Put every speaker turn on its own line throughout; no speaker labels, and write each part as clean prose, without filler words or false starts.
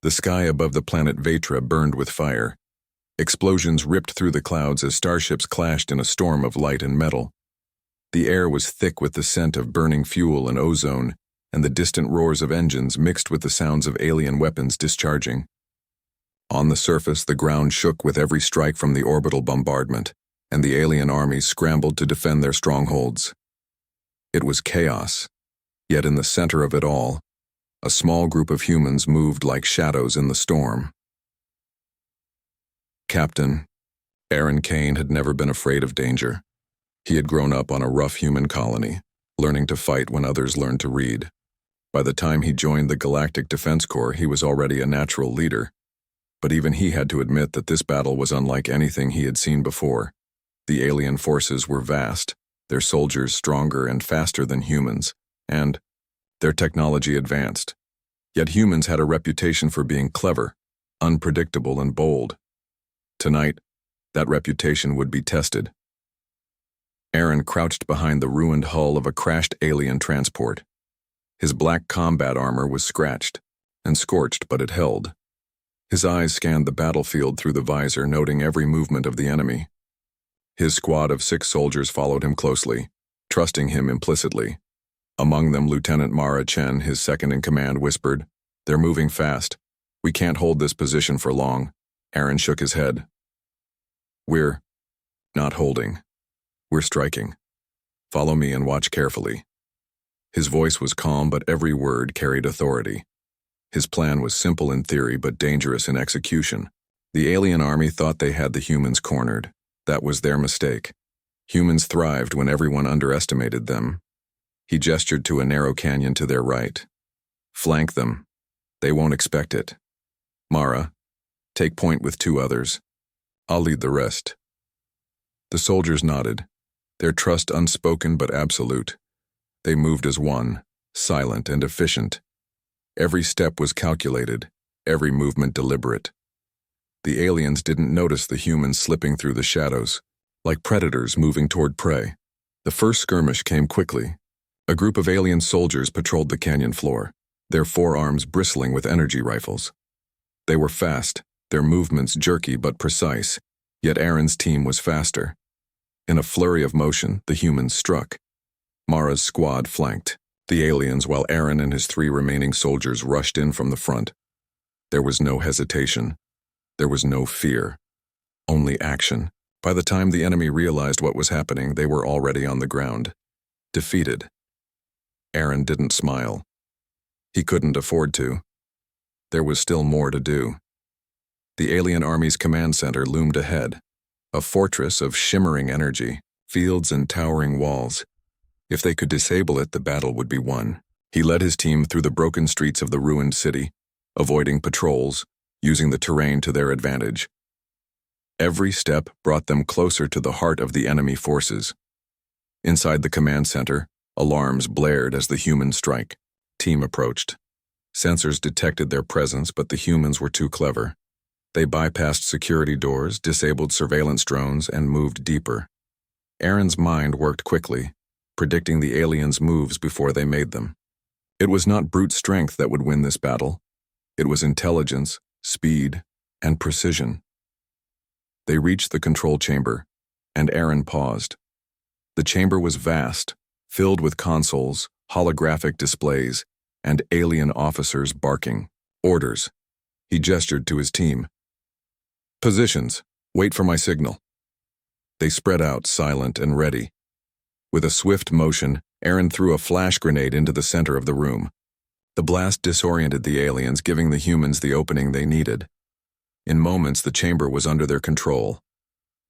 The sky above the planet Vetra burned with fire. Explosions ripped through the clouds as starships clashed in a storm of light and metal. The air was thick with the scent of burning fuel and ozone, and the distant roars of engines mixed with the sounds of alien weapons discharging. On the surface, the ground shook with every strike from the orbital bombardment, and the alien armies scrambled to defend their strongholds. It was chaos, yet in the center of it all, a small group of humans moved like shadows in the storm. Captain Aaron Kane had never been afraid of danger. He had grown up on a rough human colony, learning to fight when others learned to read. By the time he joined the Galactic Defense Corps, he was already a natural leader. But even he had to admit that this battle was unlike anything he had seen before. The alien forces were vast, their soldiers stronger and faster than humans, and their technology advanced. Yet humans had a reputation for being clever, unpredictable, and bold. Tonight, that reputation would be tested. Aaron crouched behind the ruined hull of a crashed alien transport. His black combat armor was scratched and scorched, but it held. His eyes scanned the battlefield through the visor, noting every movement of the enemy. His squad of 6 soldiers followed him closely, trusting him implicitly. Among them, Lieutenant Mara Chen, his second-in-command, whispered, "They're moving fast. We can't hold this position for long." Aaron shook his head. "We're not holding. We're striking. Follow me and watch carefully." His voice was calm, but every word carried authority. His plan was simple in theory, but dangerous in execution. The alien army thought they had the humans cornered. That was their mistake. Humans thrived when everyone underestimated them. He gestured to a narrow canyon to their right. "Flank them. They won't expect it. Mara, take point with 2 others. I'll lead the rest." The soldiers nodded, their trust unspoken but absolute. They moved as one, silent and efficient. Every step was calculated, every movement deliberate. The aliens didn't notice the humans slipping through the shadows, like predators moving toward prey. The first skirmish came quickly. A group of alien soldiers patrolled the canyon floor, their forearms bristling with energy rifles. They were fast, their movements jerky but precise, yet Aaron's team was faster. In a flurry of motion, the humans struck. Mara's squad flanked the aliens while Aaron and his 3 remaining soldiers rushed in from the front. There was no hesitation. There was no fear. Only action. By the time the enemy realized what was happening, they were already on the ground, defeated. Aaron didn't smile. He couldn't afford to. There was still more to do. The alien army's command center loomed ahead, a fortress of shimmering energy, fields and towering walls. If they could disable it, the battle would be won. He led his team through the broken streets of the ruined city, avoiding patrols, using the terrain to their advantage. Every step brought them closer to the heart of the enemy forces. Inside the command center, alarms blared as the human strike team approached. Sensors detected their presence, but the humans were too clever. They bypassed security doors, disabled surveillance drones, and moved deeper. Aaron's mind worked quickly, predicting the aliens' moves before they made them. It was not brute strength that would win this battle. It was intelligence, speed, and precision. They reached the control chamber, and Aaron paused. The chamber was vast, filled with consoles, holographic displays, and alien officers barking orders. He gestured to his team. "Positions. Wait for my signal." They spread out, silent and ready. With a swift motion, Aaron threw a flash grenade into the center of the room. The blast disoriented the aliens, giving the humans the opening they needed. In moments, the chamber was under their control.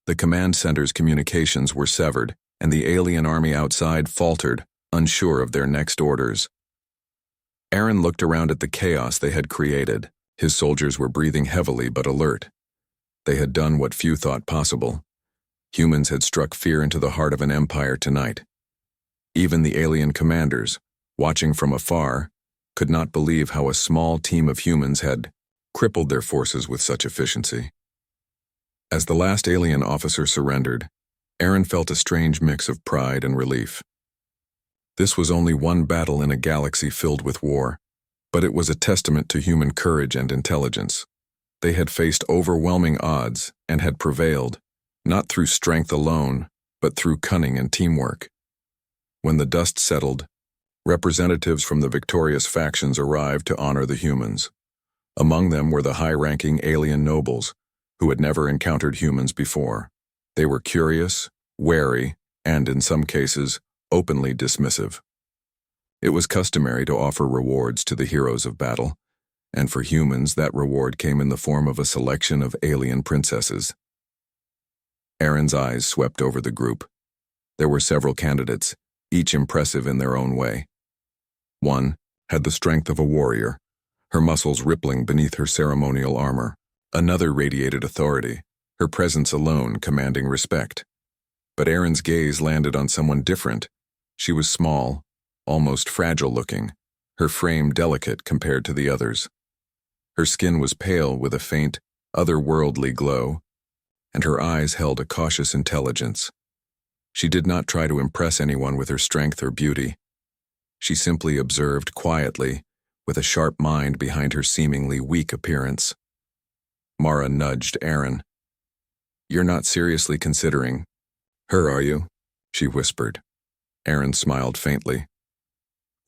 The command center's communications were severed, and the alien army outside faltered, unsure of their next orders. Aaron looked around at the chaos they had created. His soldiers were breathing heavily but alert. They had done what few thought possible. Humans had struck fear into the heart of an empire tonight. Even the alien commanders, watching from afar, could not believe how a small team of humans had crippled their forces with such efficiency. As the last alien officer surrendered, Aaron felt a strange mix of pride and relief. This was only one battle in a galaxy filled with war, But it was a testament to human courage and intelligence. They had faced overwhelming odds and had prevailed, not through strength alone, but through cunning and teamwork. When the dust settled, representatives from the victorious factions arrived to honor the humans. Among them were the high-ranking alien nobles, who had never encountered humans before. They were curious, wary, and, in some cases, openly dismissive. It was customary to offer rewards to the heroes of battle, and for humans that reward came in the form of a selection of alien princesses. Aaron's eyes swept over the group. There were several candidates, each impressive in their own way. One had the strength of a warrior, her muscles rippling beneath her ceremonial armor. Another radiated authority, her presence alone commanding respect. But Aaron's gaze landed on someone different. She was small, almost fragile-looking, her frame delicate compared to the others. Her skin was pale with a faint, otherworldly glow, and her eyes held a cautious intelligence. She did not try to impress anyone with her strength or beauty. She simply observed quietly, with a sharp mind behind her seemingly weak appearance. Mara nudged Aaron. "You're not seriously considering her, are you?" she whispered. Aaron smiled faintly.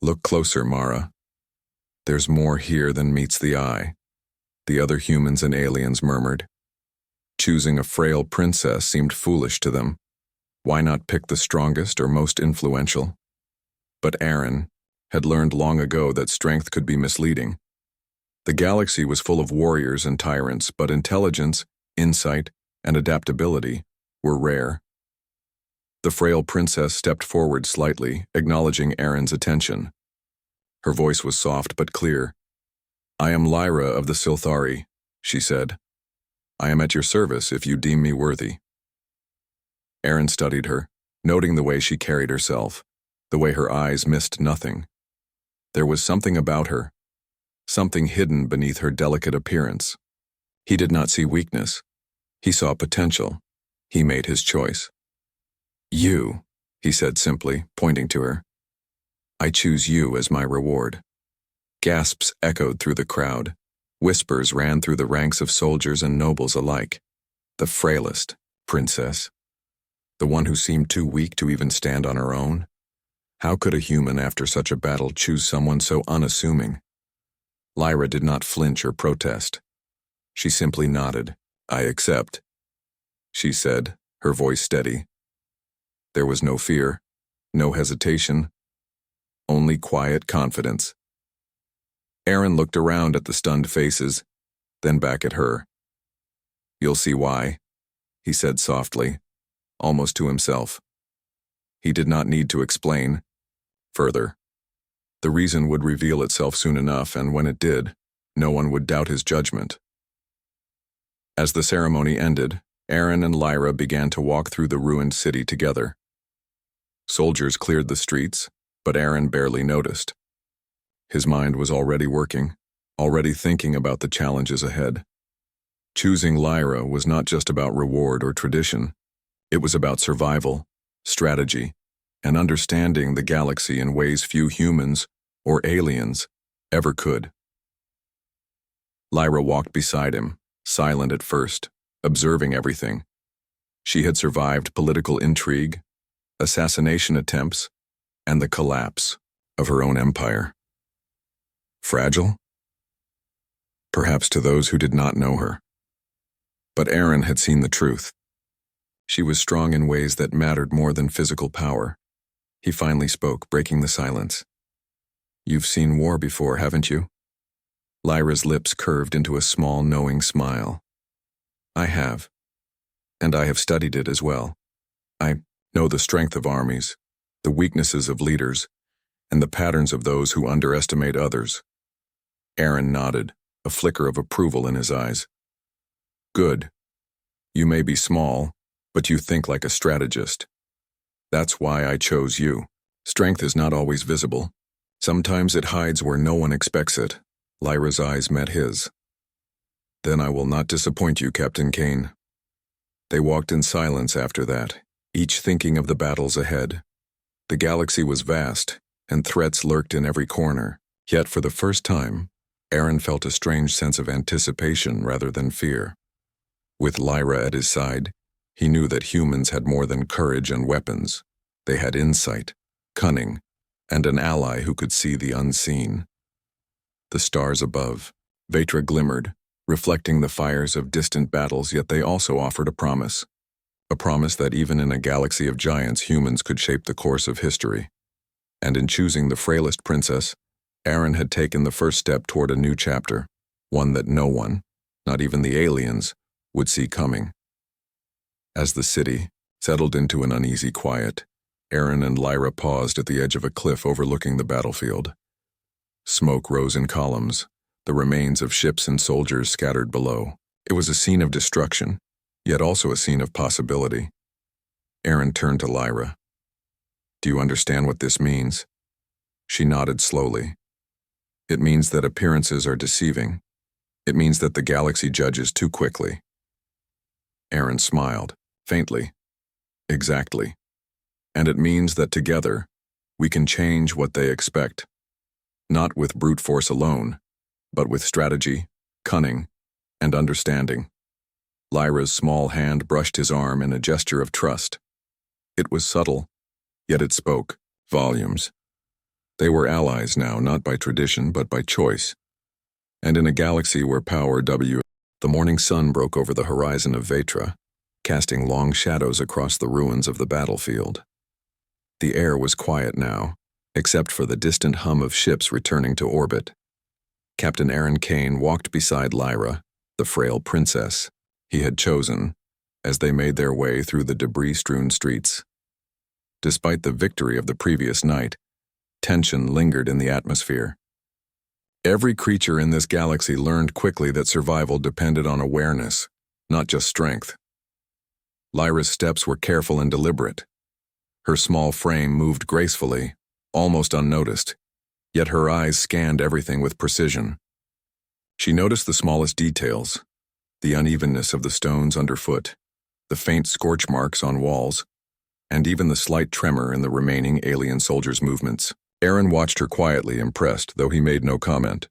"Look closer, Mara. There's more here than meets the eye," the other humans and aliens murmured. Choosing a frail princess seemed foolish to them. Why not pick the strongest or most influential? But Aaron had learned long ago that strength could be misleading. The galaxy was full of warriors and tyrants, but intelligence, insight, and adaptability were rare. The frail princess stepped forward slightly, acknowledging Aaron's attention. Her voice was soft but clear. "I am Lyra of the Silthari," she said. "I am at your service if you deem me worthy." Aaron studied her, noting the way she carried herself, the way her eyes missed nothing. There was something about her, something hidden beneath her delicate appearance. He did not see weakness. He saw potential. He made his choice. "You," he said simply, pointing to her. "I choose you as my reward." Gasps echoed through the crowd. Whispers ran through the ranks of soldiers and nobles alike. The frailest princess. The one who seemed too weak to even stand on her own. How could a human after such a battle choose someone so unassuming? Lyra did not flinch or protest. She simply nodded. "I accept," she said, her voice steady. There was no fear, no hesitation, only quiet confidence. Aaron looked around at the stunned faces, then back at her. "You'll see why," he said softly, almost to himself. He did not need to explain further. The reason would reveal itself soon enough, and when it did, no one would doubt his judgment. As the ceremony ended, Aaron and Lyra began to walk through the ruined city together. Soldiers cleared the streets, but Aaron barely noticed. His mind was already working, already thinking about the challenges ahead. Choosing Lyra was not just about reward or tradition. It was about survival, strategy, and understanding the galaxy in ways few humans or aliens ever could. Lyra walked beside him, silent at first, observing everything. She had survived political intrigue, assassination attempts, and the collapse of her own empire. Fragile? Perhaps to those who did not know her. But Aaron had seen the truth. She was strong in ways that mattered more than physical power. He finally spoke, breaking the silence. "You've seen war before, haven't you?" Lyra's lips curved into a small, knowing smile. "I have. And I have studied it as well. I know the strength of armies, the weaknesses of leaders, and the patterns of those who underestimate others." Aaron nodded, a flicker of approval in his eyes. "Good. You may be small, but you think like a strategist. That's why I chose you. Strength is not always visible. Sometimes it hides where no one expects it." Lyra's eyes met his. "Then I will not disappoint you, Captain Kane." They walked in silence after that, each thinking of the battles ahead. The galaxy was vast, and threats lurked in every corner, Yet for the first time, Aaron felt a strange sense of anticipation rather than fear. With Lyra at his side, he knew that humans had more than courage and weapons. They had insight, cunning, and an ally who could see the unseen. The stars above, Vetra glimmered, reflecting the fires of distant battles, yet they also offered a promise that even in a galaxy of giants, humans could shape the course of history. And in choosing the Frailest princess, Aaron had taken the first step toward a new chapter, one that no one, not even the aliens, would see coming. As the city settled into an uneasy quiet, Aaron and Lyra paused at the edge of a cliff overlooking the battlefield. Smoke rose in columns, the remains of ships and soldiers scattered below. It was a scene of destruction, yet also a scene of possibility. Aaron turned to Lyra. "Do you understand what this means?" She nodded slowly. "It means that appearances are deceiving. It means that the galaxy judges too quickly." Aaron smiled, faintly. "Exactly. And it means that together, we can change what they expect. Not with brute force alone, but with strategy, cunning, and understanding." Lyra's small hand brushed his arm in a gesture of trust. It was subtle, yet it spoke volumes. They were allies now, not by tradition, but by choice. And in a galaxy where the morning sun broke over the horizon of Vetra, casting long shadows across the ruins of the battlefield. The air was quiet now, except for the distant hum of ships returning to orbit. Captain Aaron Kane walked beside Lyra, the frail princess he had chosen, as they made their way through the debris-strewn streets. Despite the victory of the previous night, tension lingered in the atmosphere. Every creature in this galaxy learned quickly that survival depended on awareness, not just strength. Lyra's steps were careful and deliberate. Her small frame moved gracefully, almost unnoticed, yet her eyes scanned everything with precision. She noticed the smallest details, the unevenness of the stones underfoot, the faint scorch marks on walls, and even the slight tremor in the remaining alien soldiers' movements. Aaron watched her quietly, impressed, though he made no comment.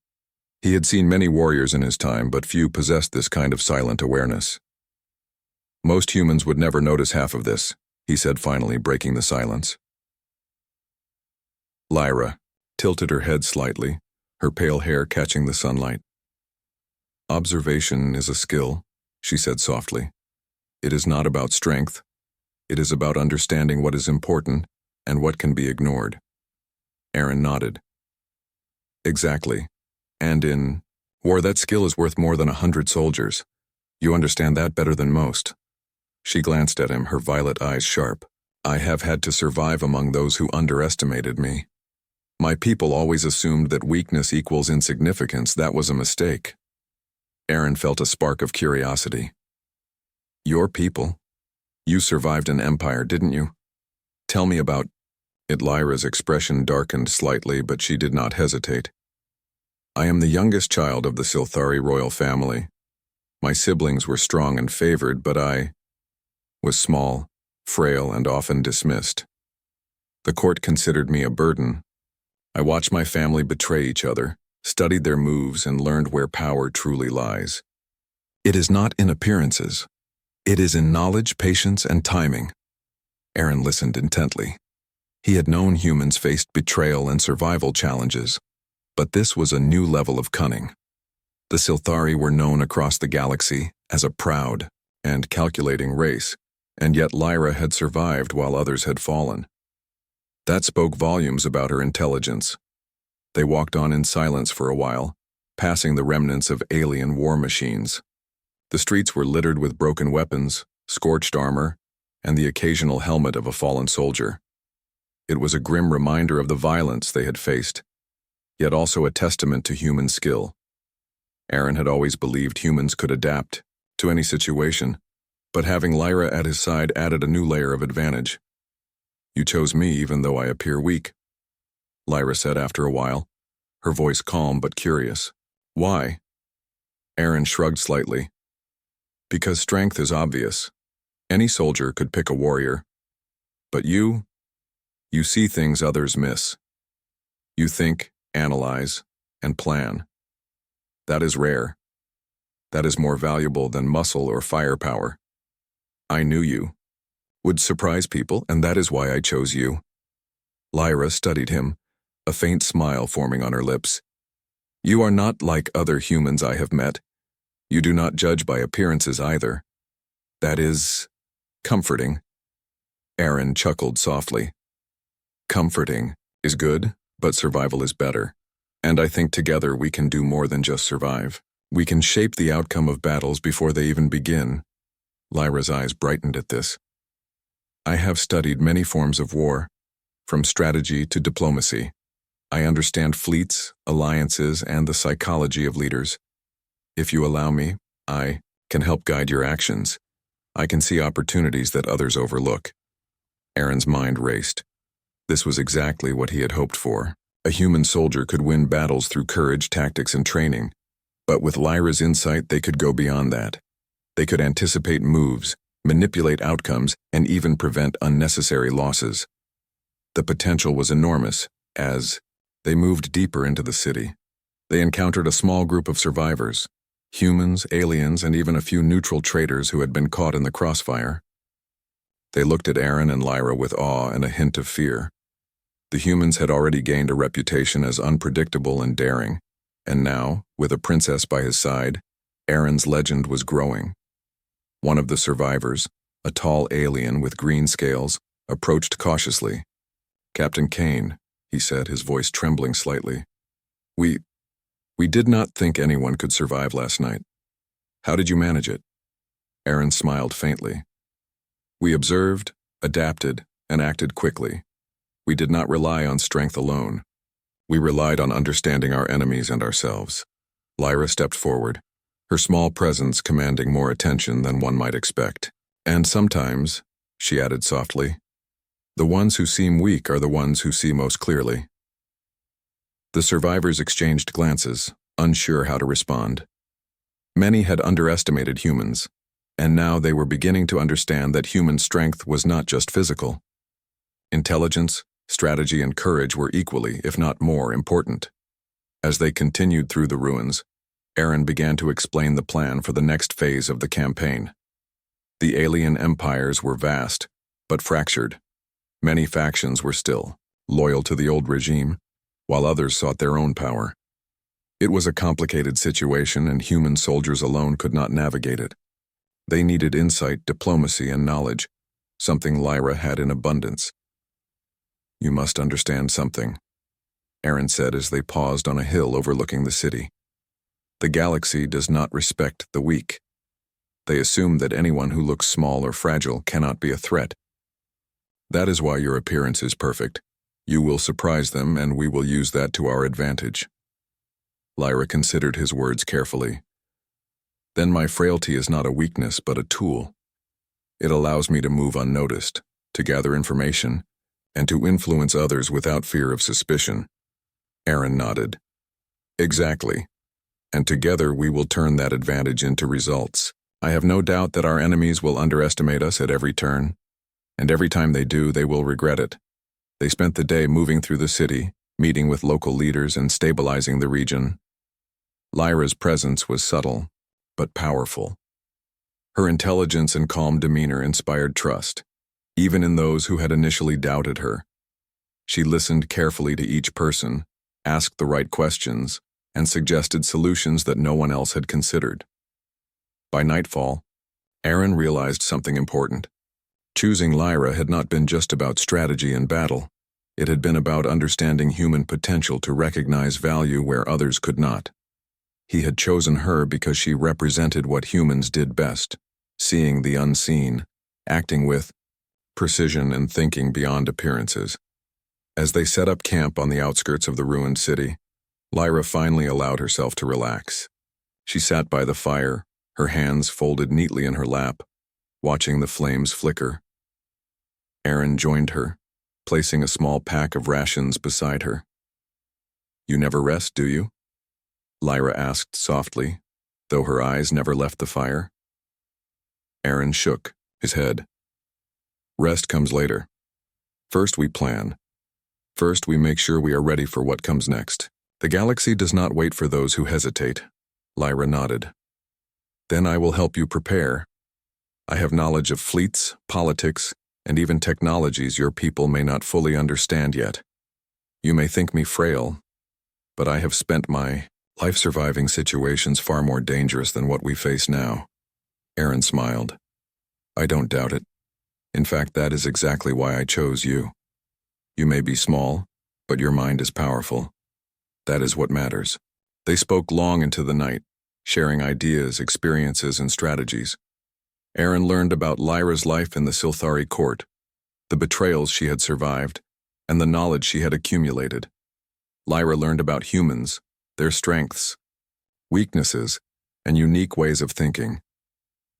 He had seen many warriors in his time, but few possessed this kind of silent awareness. "Most humans would never notice half of this," he said, finally breaking the silence. Lyra tilted her head slightly, her pale hair catching the sunlight. "Observation is a skill," she said softly. "It is not about strength. It is about understanding what is important and what can be ignored." Aaron nodded. "Exactly. And in war, that skill is worth more than 100 soldiers. You understand that better than most." She glanced at him, her violet eyes sharp. "I have had to survive among those who underestimated me. My people always assumed that weakness equals insignificance. That was a mistake." Aaron felt a spark of curiosity. "Your people? You survived an empire, didn't you? Tell me about it." Lyra's expression darkened slightly, but she did not hesitate. "I am the youngest child of the Silthari royal family. My siblings were strong and favored, but I was small, frail, and often dismissed. The court considered me a burden. I watched my family betray each other, studied their moves, and learned where power truly lies. It is not in appearances. It is in knowledge, patience, and timing." Aaron listened intently. He had known humans faced betrayal and survival challenges, but this was a new level of cunning. The Silthari were known across the galaxy as a proud and calculating race, and yet Lyra had survived while others had fallen. That spoke volumes about her intelligence. They walked on in silence for a while, passing the remnants of alien war machines. The streets were littered with broken weapons, scorched armor, and the occasional helmet of a fallen soldier. It was a grim reminder of the violence they had faced, yet also a testament to human skill. Aaron had always believed humans could adapt to any situation, but having Lyra at his side added a new layer of advantage. "You chose me even though I appear weak," Lyra said after a while, her voice calm but curious. "Why?" Aaron shrugged slightly. "Because strength is obvious. Any soldier could pick a warrior. But you see things others miss. You think, analyze, and plan. That is rare. That is more valuable than muscle or firepower. I knew you would surprise people, and that is why I chose you. Lyra studied him, a faint smile forming on her lips. You are not like other humans I have met. You do not judge by appearances either. That is comforting. Aaron chuckled softly. Comforting is good, but survival is better. And I think together we can do more than just survive. We can shape the outcome of battles before they even begin. Lyra's eyes brightened at this. I have studied many forms of war, from strategy to diplomacy. I understand fleets, alliances, and the psychology of leaders. If you allow me, I can help guide your actions. I can see opportunities that others overlook. Aaron's mind raced. This was exactly what he had hoped for. A human soldier could win battles through courage, tactics, and training. But with Lyra's insight, they could go beyond that. They could anticipate moves, manipulate outcomes, and even prevent unnecessary losses. The potential was enormous. As they moved deeper into the city, they encountered a small group of survivors, humans, aliens, and even a few neutral traders who had been caught in the crossfire. They looked at Aaron and Lyra with awe and a hint of fear. The humans had already gained a reputation as unpredictable and daring, and now, with a princess by his side, Aaron's legend was growing. One of the survivors, a tall alien with green scales, approached cautiously. Captain Kane, he said, his voice trembling slightly. We did not think anyone could survive last night. How did you manage it? Aaron smiled faintly. We observed, adapted, and acted quickly. We did not rely on strength alone. We relied on understanding our enemies and ourselves. Lyra stepped forward, her small presence commanding more attention than one might expect. And sometimes, she added softly, the ones who seem weak are the ones who see most clearly. The survivors exchanged glances, unsure how to respond. Many had underestimated humans, and now they were beginning to understand that human strength was not just physical. Intelligence, strategy, and courage were equally, if not more, important. As they continued through the ruins, Aaron began to explain the plan for the next phase of the campaign. The alien empires were vast, but fractured. Many factions were still loyal to the old regime, while others sought their own power. It was a complicated situation, and human soldiers alone could not navigate it. They needed insight, diplomacy, and knowledge, something Lyra had in abundance. You must understand something, Aaron said as they paused on a hill overlooking the city. The galaxy does not respect the weak. They assume that anyone who looks small or fragile cannot be a threat. That is why your appearance is perfect. You will surprise them, and we will use that to our advantage. Lyra considered his words carefully. Then my frailty is not a weakness, but a tool. It allows me to move unnoticed, to gather information, and to influence others without fear of suspicion. Aaron nodded. Exactly. And together we will turn that advantage into results. I have no doubt that our enemies will underestimate us at every turn, and every time they do, they will regret it. They spent the day moving through the city, meeting with local leaders and stabilizing the region. Lyra's presence was subtle, but powerful. Her intelligence and calm demeanor inspired trust, even in those who had initially doubted her. She listened carefully to each person, asked the right questions, and suggested solutions that no one else had considered. By nightfall, Aaron realized something important. Choosing Lyra had not been just about strategy and battle. It had been about understanding human potential to recognize value where others could not. He had chosen her because she represented what humans did best, seeing the unseen, acting with precision and thinking beyond appearances. As they set up camp on the outskirts of the ruined city, Lyra finally allowed herself to relax. She sat by the fire, her hands folded neatly in her lap, watching the flames flicker. Aaron joined her, placing a small pack of rations beside her. You never rest, do you? Lyra asked softly, though her eyes never left the fire. Aaron shook his head. Rest comes later. First we plan. First we make sure we are ready for what comes next. The galaxy does not wait for those who hesitate. Lyra nodded. Then I will help you prepare. I have knowledge of fleets, politics, and even technologies your people may not fully understand yet. You may think me frail, but I have spent my life surviving situations far more dangerous than what we face now. Aaron smiled. I don't doubt it. In fact, that is exactly why I chose you. You may be small, but your mind is powerful. That is what matters. They spoke long into the night, sharing ideas, experiences, and strategies. Aaron learned about Lyra's life in the Silthari court, the betrayals she had survived, and the knowledge she had accumulated. Lyra learned about humans, their strengths, weaknesses, and unique ways of thinking.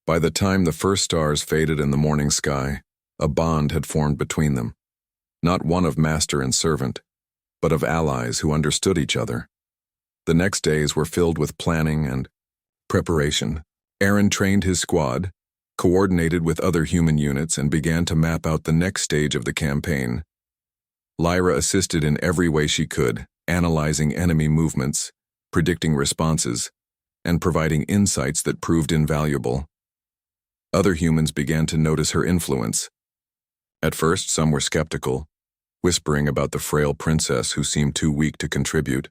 By the time the first stars faded in the morning sky, a bond had formed between them, not one of master and servant, but of allies who understood each other. The next days were filled with planning and preparation. Aaron trained his squad, coordinated with other human units, and began to map out the next stage of the campaign. Lyra assisted in every way she could, analyzing enemy movements, predicting responses, and providing insights that proved invaluable. Other humans began to notice her influence. At first, some were skeptical, whispering about the frail princess who seemed too weak to contribute.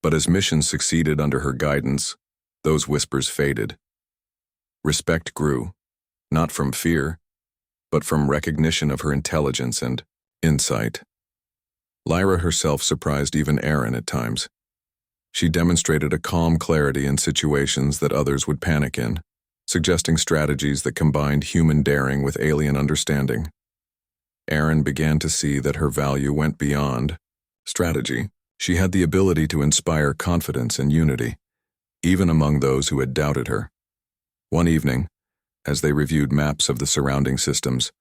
But as missions succeeded under her guidance, those whispers faded. Respect grew, not from fear, but from recognition of her intelligence and insight. Lyra herself surprised even Aaron at times. She demonstrated a calm clarity in situations that others would panic in, suggesting strategies that combined human daring with alien understanding. Aaron began to see that her value went beyond strategy. She had the ability to inspire confidence and unity, even among those who had doubted her. One evening, as they reviewed maps of the surrounding systems,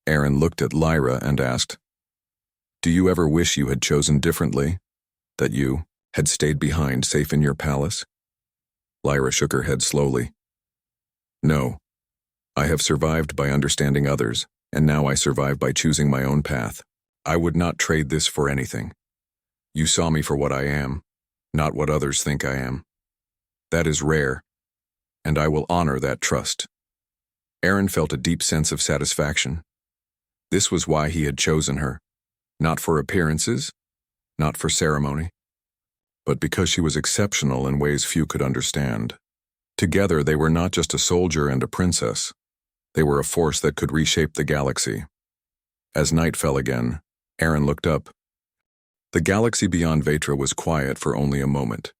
Aaron looked at Lyra and asked, "Do you ever wish you had chosen differently? That you had stayed behind safe in your palace?" Lyra shook her head slowly. "No. I have survived by understanding others, and now I survive by choosing my own path. I would not trade this for anything. You saw me for what I am, not what others think I am. That is rare, and I will honor that trust." Aaron felt a deep sense of satisfaction. This was why he had chosen her, not for appearances, not for ceremony, but because she was exceptional in ways few could understand. Together, they were not just a soldier and a princess. They were a force that could reshape the galaxy. As night fell again, Aaron looked up. The galaxy beyond Vetra was quiet for only a moment.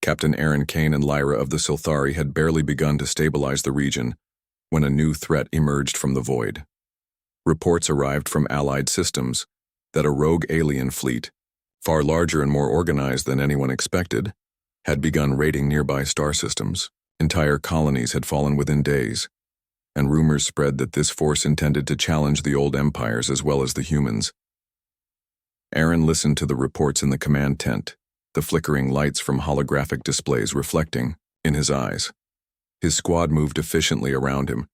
Captain Aaron Kane and Lyra of the Silthari had barely begun to stabilize the region when a new threat emerged from the void. Reports arrived from allied systems that a rogue alien fleet, far larger and more organized than anyone expected, had begun raiding nearby star systems. Entire colonies had fallen within days, and rumors spread that this force intended to challenge the old empires as well as the humans. Aaron listened to the reports in the command tent, the flickering lights from holographic displays reflecting in his eyes. His squad moved efficiently around him,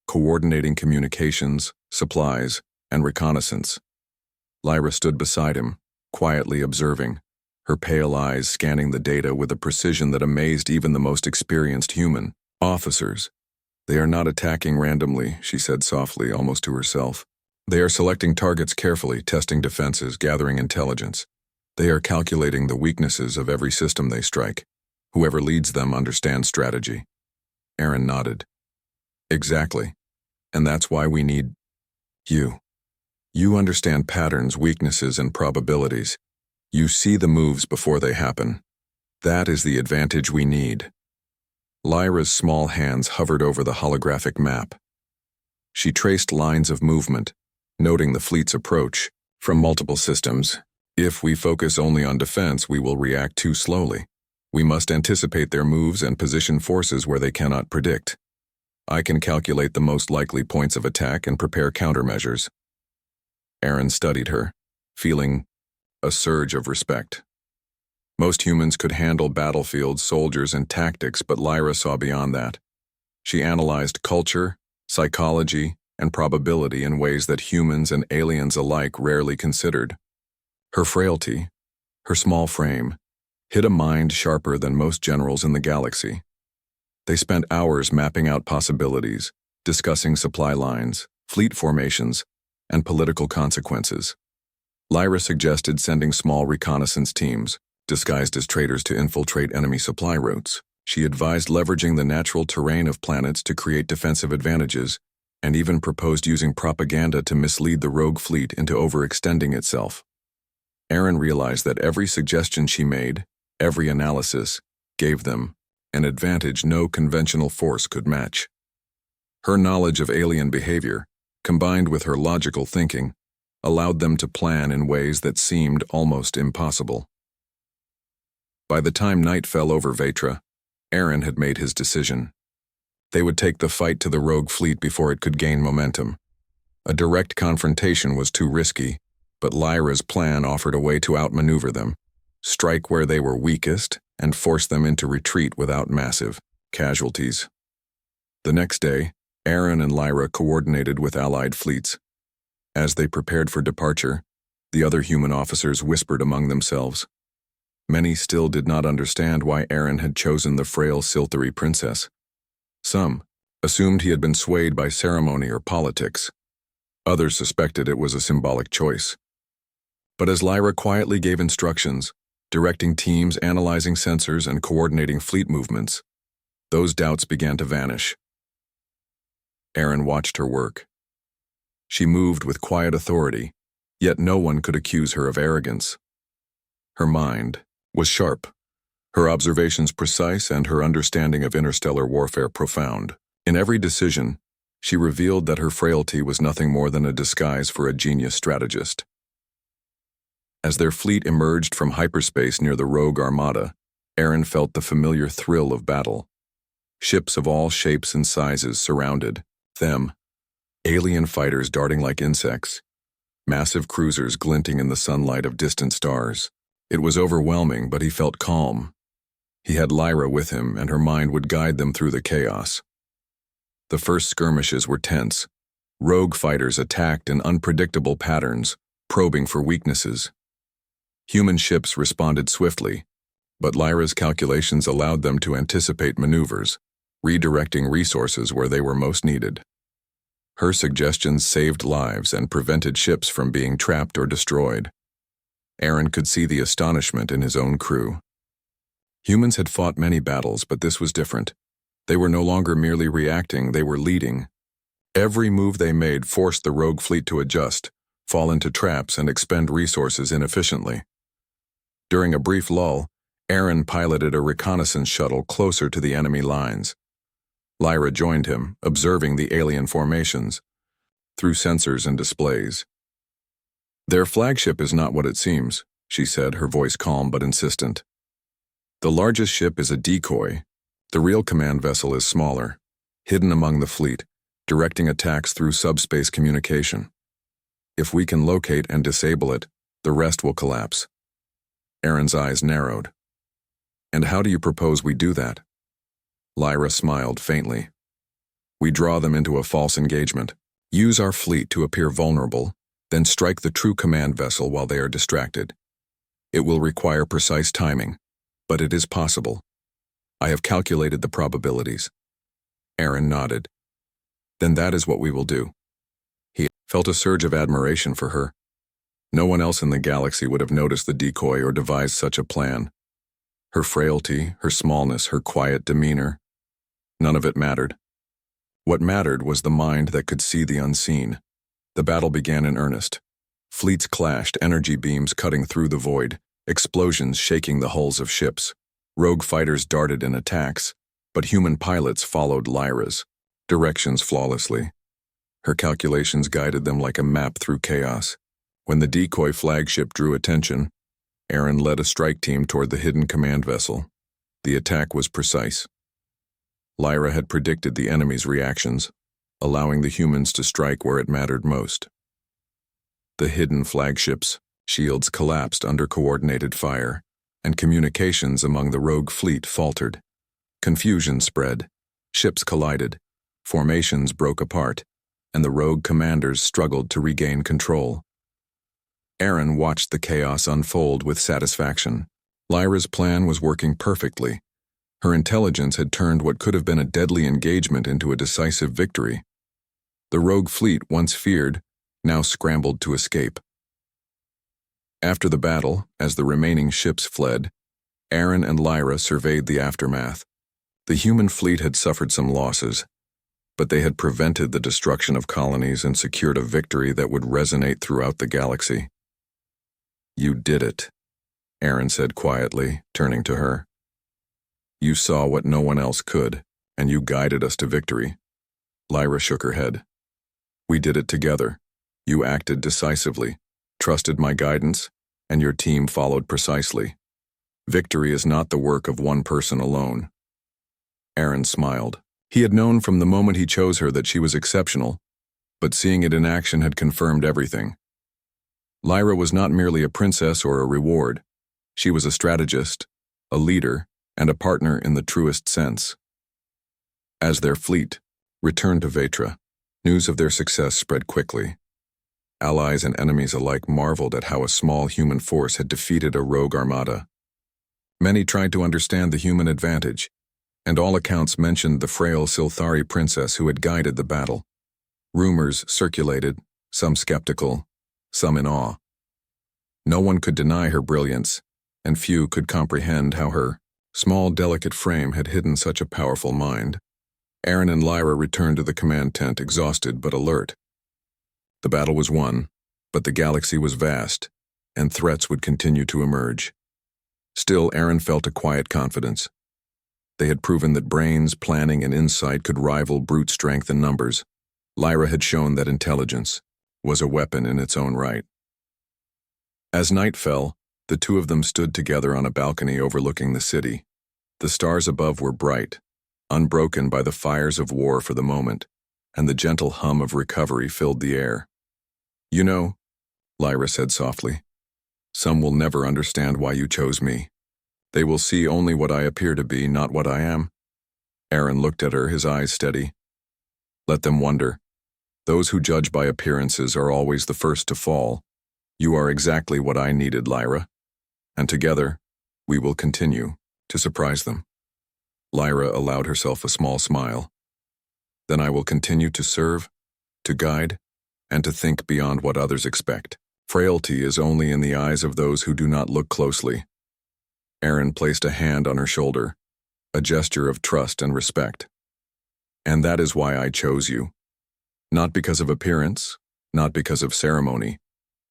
coordinating communications, supplies, and reconnaissance. Lyra stood beside him, quietly observing, her pale eyes scanning the data with a precision that amazed even the most experienced human. "Officers. They are not attacking randomly," she said softly, almost to herself. "They are selecting targets carefully, testing defenses, gathering intelligence. They are calculating the weaknesses of every system they strike. Whoever leads them understands strategy." Aaron nodded. "Exactly. And that's why we need you. You understand patterns, weaknesses, and probabilities. You see the moves before they happen. That is the advantage we need." Lyra's small hands hovered over the holographic map. She traced lines of movement, noting the fleet's approach from multiple systems. "If we focus only on defense, we will react too slowly. We must anticipate their moves and position forces where they cannot predict. I can calculate the most likely points of attack and prepare countermeasures." Aaron studied her, feeling a surge of respect. Most humans could handle battlefields, soldiers, and tactics, but Lyra saw beyond that. She analyzed culture, psychology, and probability in ways that humans and aliens alike rarely considered. Her frailty, her small frame, hid a mind sharper than most generals in the galaxy. They spent hours mapping out possibilities, discussing supply lines, fleet formations, and political consequences. Lyra suggested sending small reconnaissance teams, disguised as traders, to infiltrate enemy supply routes. She advised leveraging the natural terrain of planets to create defensive advantages, and even proposed using propaganda to mislead the rogue fleet into overextending itself. Aaron realized that every suggestion she made, every analysis, gave them an advantage no conventional force could match. Her knowledge of alien behavior, combined with her logical thinking, allowed them to plan in ways that seemed almost impossible. By the time night fell over Vetra, Aaron had made his decision. They would take the fight to the rogue fleet before it could gain momentum. A direct confrontation was too risky, but Lyra's plan offered a way to outmaneuver them, strike where they were weakest, and force them into retreat without massive casualties. The next day, Aaron and Lyra coordinated with allied fleets. As they prepared for departure, the other human officers whispered among themselves. Many still did not understand why Aaron had chosen the frail Silthari princess. Some assumed he had been swayed by ceremony or politics. Others suspected it was a symbolic choice. But as Lyra quietly gave instructions, directing teams, analyzing sensors, and coordinating fleet movements, those doubts began to vanish. Aaron watched her work. She moved with quiet authority, yet no one could accuse her of arrogance. Her mind was sharp, her observations precise, and her understanding of interstellar warfare profound. In every decision, she revealed that her frailty was nothing more than a disguise for a genius strategist. As their fleet emerged from hyperspace near the rogue armada, Aaron felt the familiar thrill of battle. Ships of all shapes and sizes surrounded them, alien fighters darting like insects, massive cruisers glinting in the sunlight of distant stars. It was overwhelming, but he felt calm. He had Lyra with him, and her mind would guide them through the chaos. The first skirmishes were tense. Rogue fighters attacked in unpredictable patterns, probing for weaknesses. Human ships responded swiftly, but Lyra's calculations allowed them to anticipate maneuvers, redirecting resources where they were most needed. Her suggestions saved lives and prevented ships from being trapped or destroyed. Aaron could see the astonishment in his own crew. Humans had fought many battles, but this was different. They were no longer merely reacting, they were leading. Every move they made forced the rogue fleet to adjust, fall into traps, and expend resources inefficiently. During a brief lull, Aaron piloted a reconnaissance shuttle closer to the enemy lines. Lyra joined him, observing the alien formations through sensors and displays. "Their flagship is not what it seems," she said, her voice calm but insistent. "The largest ship is a decoy. The real command vessel is smaller, hidden among the fleet, directing attacks through subspace communication. If we can locate and disable it, the rest will collapse." Aaron's eyes narrowed. "And how do you propose we do that?" Lyra smiled faintly. "We draw them into a false engagement, use our fleet to appear vulnerable, then strike the true command vessel while they are distracted. It will require precise timing, but it is possible. I have calculated the probabilities." Aaron nodded. "Then that is what we will do." He felt a surge of admiration for her. No one else in the galaxy would have noticed the decoy or devised such a plan. Her frailty, her smallness, her quiet demeanor, none of it mattered. What mattered was the mind that could see the unseen. The battle began in earnest. Fleets clashed, energy beams cutting through the void, explosions shaking the hulls of ships. Rogue fighters darted in attacks, but human pilots followed Lyra's directions flawlessly. Her calculations guided them like a map through chaos. When the decoy flagship drew attention, Aaron led a strike team toward the hidden command vessel. The attack was precise. Lyra had predicted the enemy's reactions, allowing the humans to strike where it mattered most. The hidden flagship's shields collapsed under coordinated fire, and communications among the rogue fleet faltered. Confusion spread, ships collided, formations broke apart, and the rogue commanders struggled to regain control. Aaron watched the chaos unfold with satisfaction. Lyra's plan was working perfectly. Her intelligence had turned what could have been a deadly engagement into a decisive victory. The rogue fleet, once feared, now scrambled to escape. After the battle, as the remaining ships fled, Aaron and Lyra surveyed the aftermath. The human fleet had suffered some losses, but they had prevented the destruction of colonies and secured a victory that would resonate throughout the galaxy. "You did it," Aaron said quietly, turning to her. "You saw what no one else could, and you guided us to victory." Lyra shook her head. "We did it together. You acted decisively, trusted my guidance, and your team followed precisely. Victory is not the work of one person alone." Aaron smiled. He had known from the moment he chose her that she was exceptional, but seeing it in action had confirmed everything. Lyra was not merely a princess or a reward. She was a strategist, a leader, and a partner in the truest sense. As their fleet returned to Vetra, news of their success spread quickly. Allies and enemies alike marveled at how a small human force had defeated a rogue armada. Many tried to understand the human advantage, and all accounts mentioned the frail Silthari princess who had guided the battle. Rumors circulated, some skeptical, some in awe. No one could deny her brilliance, and few could comprehend how her small, delicate frame had hidden such a powerful mind. Aaron and Lyra returned to the command tent exhausted but alert. The battle was won, but the galaxy was vast, and threats would continue to emerge. Still, Aaron felt a quiet confidence. They had proven that brains, planning, and insight could rival brute strength and numbers. Lyra had shown that intelligence was a weapon in its own right. As night fell, the two of them stood together on a balcony overlooking the city. The stars above were bright, unbroken by the fires of war for the moment, and the gentle hum of recovery filled the air. "You know," Lyra said softly, "some will never understand why you chose me. They will see only what I appear to be, not what I am." Aaron looked at her, his eyes steady. "Let them wonder. Those who judge by appearances are always the first to fall. You are exactly what I needed, Lyra. And together, we will continue to surprise them." Lyra allowed herself a small smile. "Then I will continue to serve, to guide, and to think beyond what others expect. Frailty is only in the eyes of those who do not look closely." Aaron placed a hand on her shoulder, a gesture of trust and respect. "And that is why I chose you. Not because of appearance, not because of ceremony,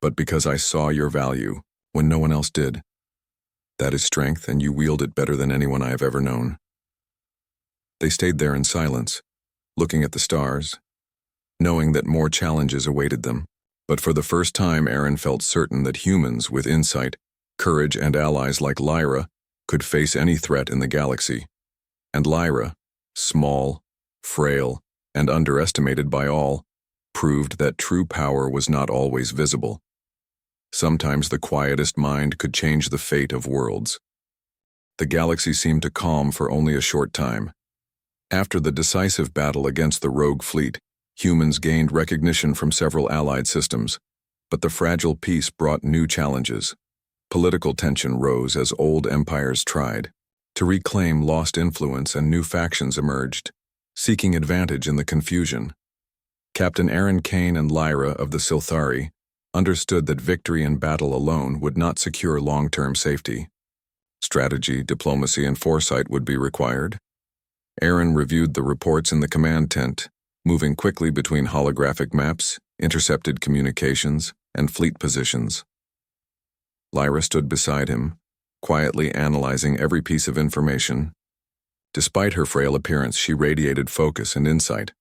but because I saw your value when no one else did. That is strength, and you wield it better than anyone I have ever known." They stayed there in silence, looking at the stars, knowing that more challenges awaited them. But for the first time, Aaron felt certain that humans with insight, courage, and allies like Lyra could face any threat in the galaxy. And Lyra, small, frail, and underestimated by all, proved that true power was not always visible. Sometimes the quietest mind could change the fate of worlds. The galaxy seemed to calm for only a short time. After the decisive battle against the rogue fleet, humans gained recognition from several allied systems, but the fragile peace brought new challenges. Political tension rose as old empires tried to reclaim lost influence, and new factions emerged, seeking advantage in the confusion. Captain Aaron Kane and Lyra of the Silthari understood that victory in battle alone would not secure long-term safety. Strategy, diplomacy, and foresight would be required. Aaron reviewed the reports in the command tent, moving quickly between holographic maps, intercepted communications, and fleet positions. Lyra stood beside him, quietly analyzing every piece of information. Despite her frail appearance, she radiated focus and insight,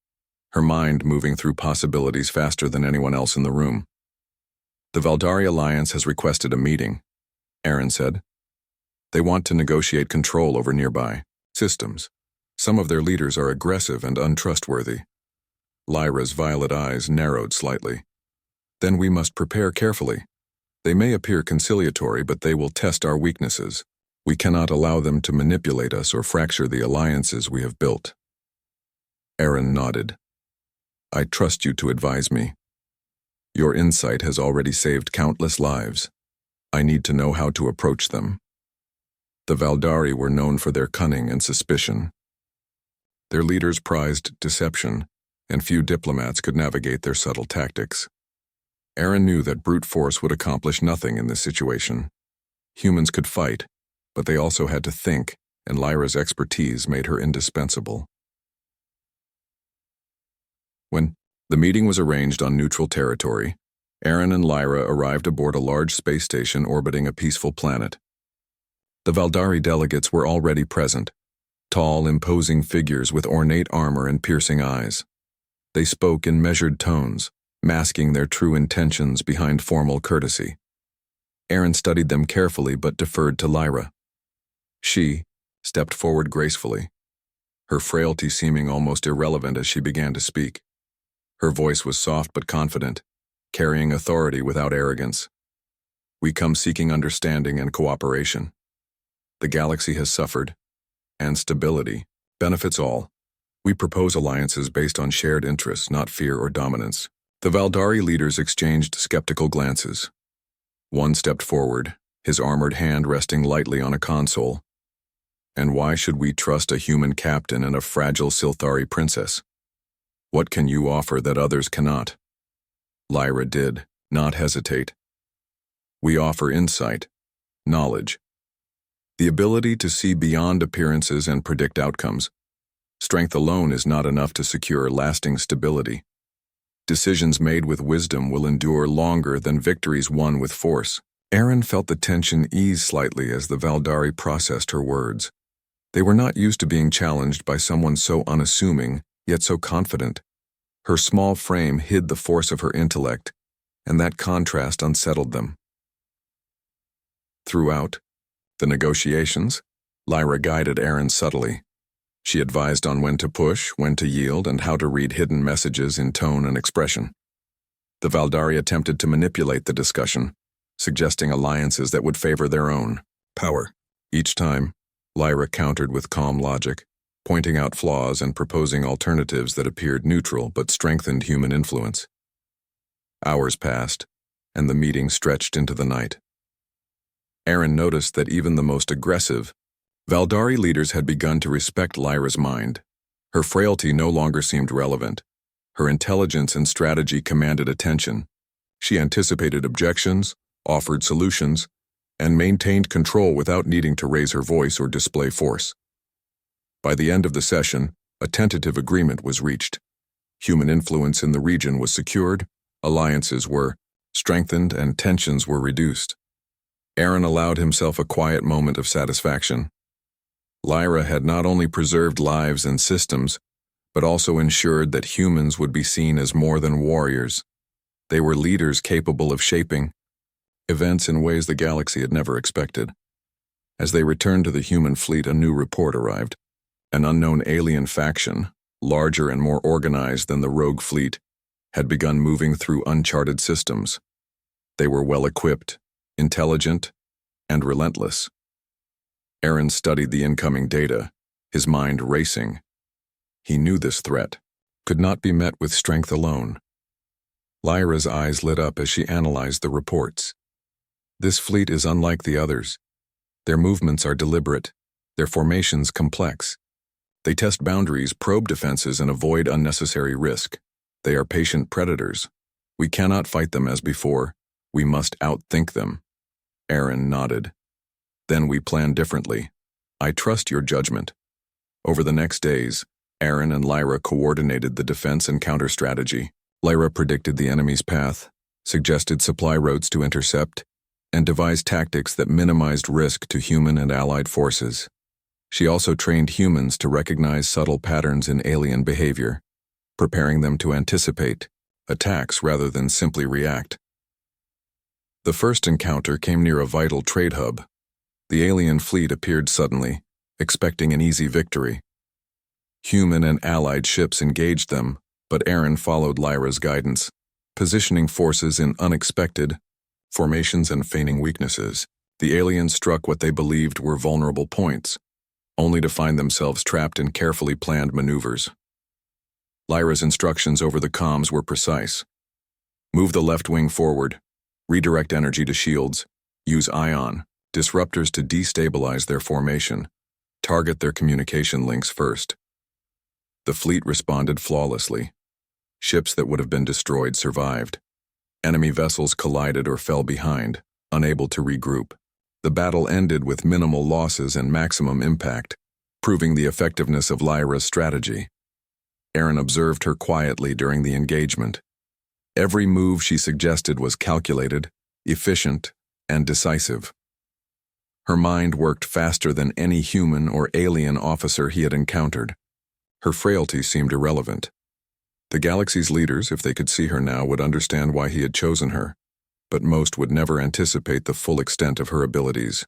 her mind moving through possibilities faster than anyone else in the room. "The Valdari Alliance has requested a meeting," Aaron said. "They want to negotiate control over nearby systems. Some of their leaders are aggressive and untrustworthy." Lyra's violet eyes narrowed slightly. "Then we must prepare carefully. They may appear conciliatory, but they will test our weaknesses. We cannot allow them to manipulate us or fracture the alliances we have built." Aaron nodded. "I trust you to advise me. Your insight has already saved countless lives. I need to know how to approach them." The Valdari were known for their cunning and suspicion. Their leaders prized deception, and few diplomats could navigate their subtle tactics. Aaron knew that brute force would accomplish nothing in this situation. Humans could fight, but they also had to think, and Lyra's expertise made her indispensable. When the meeting was arranged on neutral territory, Aaron and Lyra arrived aboard a large space station orbiting a peaceful planet. The Valdari delegates were already present, tall, imposing figures with ornate armor and piercing eyes. They spoke in measured tones, masking their true intentions behind formal courtesy. Aaron studied them carefully but deferred to Lyra. She stepped forward gracefully, her frailty seeming almost irrelevant as she began to speak. Her voice was soft but confident, carrying authority without arrogance. "We come seeking understanding and cooperation. The galaxy has suffered, and stability benefits all. We propose alliances based on shared interests, not fear or dominance." The Valdari leaders exchanged skeptical glances. One stepped forward, his armored hand resting lightly on a console. "And why should we trust a human captain and a fragile Silthari princess? What can you offer that others cannot?" Lyra did not hesitate. "We offer insight, knowledge, the ability to see beyond appearances and predict outcomes. Strength alone is not enough to secure lasting stability. Decisions made with wisdom will endure longer than victories won with force." Aaron felt the tension ease slightly as the Valdari processed her words. They were not used to being challenged by someone so unassuming, yet so confident. Her small frame hid the force of her intellect, and that contrast unsettled them. Throughout the negotiations, Lyra guided Aaron subtly. She advised on when to push, when to yield, and how to read hidden messages in tone and expression. The Valdari attempted to manipulate the discussion, suggesting alliances that would favor their own power. Each time, Lyra countered with calm logic, pointing out flaws and proposing alternatives that appeared neutral but strengthened human influence. Hours passed, and the meeting stretched into the night. Aaron noticed that even the most aggressive Valdari leaders had begun to respect Lyra's mind. Her frailty no longer seemed relevant. Her intelligence and strategy commanded attention. She anticipated objections, offered solutions, and maintained control without needing to raise her voice or display force. By the end of the session, a tentative agreement was reached. Human influence in the region was secured, alliances were strengthened, and tensions were reduced. Aaron allowed himself a quiet moment of satisfaction. Lyra had not only preserved lives and systems, but also ensured that humans would be seen as more than warriors. They were leaders capable of shaping events in ways the galaxy had never expected. As they returned to the human fleet, a new report arrived. An unknown alien faction, larger and more organized than the rogue fleet, had begun moving through uncharted systems. They were well-equipped, intelligent, and relentless. Aaron studied the incoming data, his mind racing. He knew this threat could not be met with strength alone. Lyra's eyes lit up as she analyzed the reports. "This fleet is unlike the others. Their movements are deliberate, their formations complex. They test boundaries, probe defenses, and avoid unnecessary risk. They are patient predators. We cannot fight them as before. We must outthink them." Aaron nodded. "Then we plan differently. I trust your judgment." Over the next days, Aaron and Lyra coordinated the defense and counter strategy. Lyra predicted the enemy's path, suggested supply routes to intercept, and devised tactics that minimized risk to human and allied forces. She also trained humans to recognize subtle patterns in alien behavior, preparing them to anticipate attacks rather than simply react. The first encounter came near a vital trade hub. The alien fleet appeared suddenly, expecting an easy victory. Human and allied ships engaged them, but Aaron followed Lyra's guidance, positioning forces in unexpected formations and feigning weaknesses. The aliens struck what they believed were vulnerable points, only to find themselves trapped in carefully planned maneuvers. Lyra's instructions over the comms were precise. Move the left wing forward, redirect energy to shields, use ion, disruptors to destabilize their formation, target their communication links first. The fleet responded flawlessly. Ships that would have been destroyed survived. Enemy vessels collided or fell behind, unable to regroup. The battle ended with minimal losses and maximum impact, proving the effectiveness of Lyra's strategy. Aaron observed her quietly during the engagement. Every move she suggested was calculated, efficient, and decisive. Her mind worked faster than any human or alien officer he had encountered. Her frailty seemed irrelevant. The galaxy's leaders, if they could see her now, would understand why he had chosen her, but most would never anticipate the full extent of her abilities.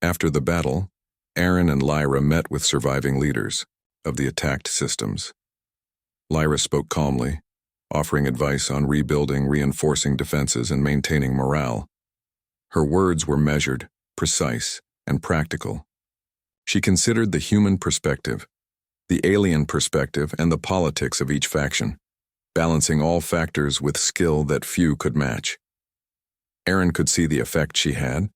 After the battle, Aaron and Lyra met with surviving leaders of the attacked systems. Lyra spoke calmly, offering advice on rebuilding, reinforcing defenses, and maintaining morale. Her words were measured, precise, and practical. She considered the human perspective, the alien perspective, and the politics of each faction, balancing all factors with skill that few could match. Aaron could see the effect she had.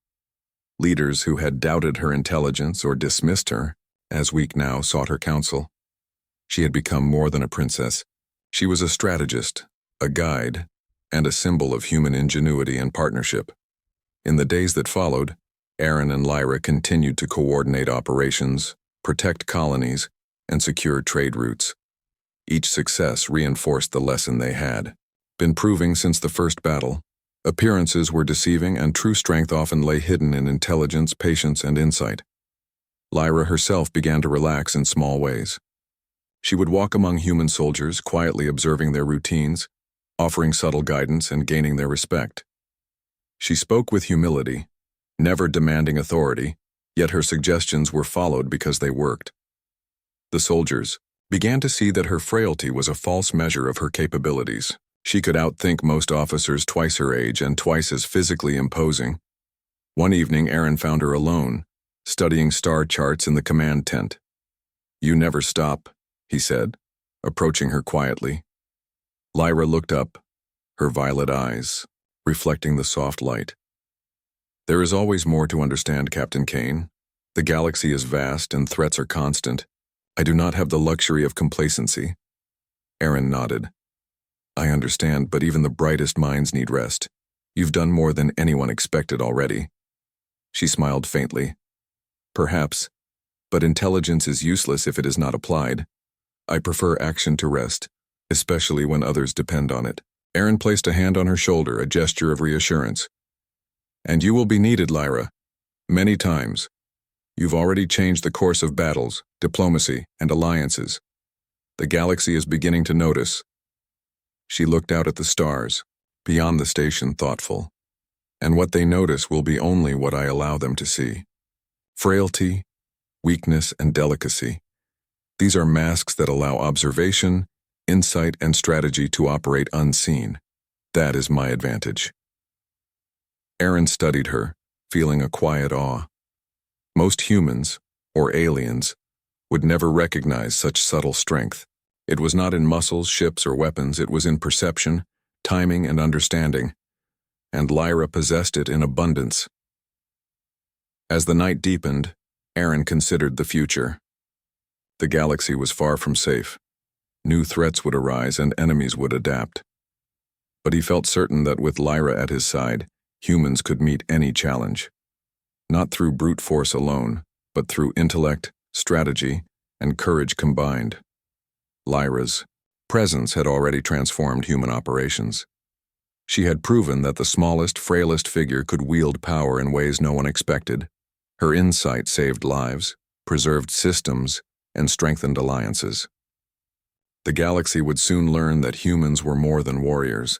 Leaders who had doubted her intelligence or dismissed her as weak now sought her counsel. She had become more than a princess. She was a strategist, a guide, and a symbol of human ingenuity and partnership. In the days that followed, Aaron and Lyra continued to coordinate operations, protect colonies, and secure trade routes. Each success reinforced the lesson they had been proving since the first battle. Appearances were deceiving, and true strength often lay hidden in intelligence, patience, and insight. Lyra herself began to relax in small ways. She would walk among human soldiers, quietly observing their routines, offering subtle guidance, and gaining their respect. She spoke with humility, never demanding authority, yet her suggestions were followed because they worked. The soldiers began to see that her frailty was a false measure of her capabilities. She could outthink most officers twice her age and twice as physically imposing. One evening, Aaron found her alone, studying star charts in the command tent. "You never stop," he said, approaching her quietly. Lyra looked up, her violet eyes reflecting the soft light. "There is always more to understand, Captain Kane. The galaxy is vast and threats are constant. I do not have the luxury of complacency." Aaron nodded. "I understand, but even the brightest minds need rest. You've done more than anyone expected already." She smiled faintly. "Perhaps, but intelligence is useless if it is not applied. I prefer action to rest, especially when others depend on it." Aaron placed a hand on her shoulder, a gesture of reassurance. "And you will be needed, Lyra. Many times. You've already changed the course of battles, diplomacy, and alliances. The galaxy is beginning to notice." She looked out at the stars, beyond the station, thoughtful. "And what they notice will be only what I allow them to see. Frailty, weakness, and delicacy. These are masks that allow observation, insight, and strategy to operate unseen. That is my advantage." Aaron studied her, feeling a quiet awe. Most humans, or aliens, would never recognize such subtle strength. It was not in muscles, ships, or weapons. It was in perception, timing, and understanding. And Lyra possessed it in abundance. As the night deepened, Aaron considered the future. The galaxy was far from safe. New threats would arise and enemies would adapt. But he felt certain that with Lyra at his side, humans could meet any challenge. Not through brute force alone, but through intellect, strategy, and courage combined. Lyra's presence had already transformed human operations. She had proven that the smallest, frailest figure could wield power in ways no one expected. Her insight saved lives, preserved systems, and strengthened alliances. The galaxy would soon learn that humans were more than warriors.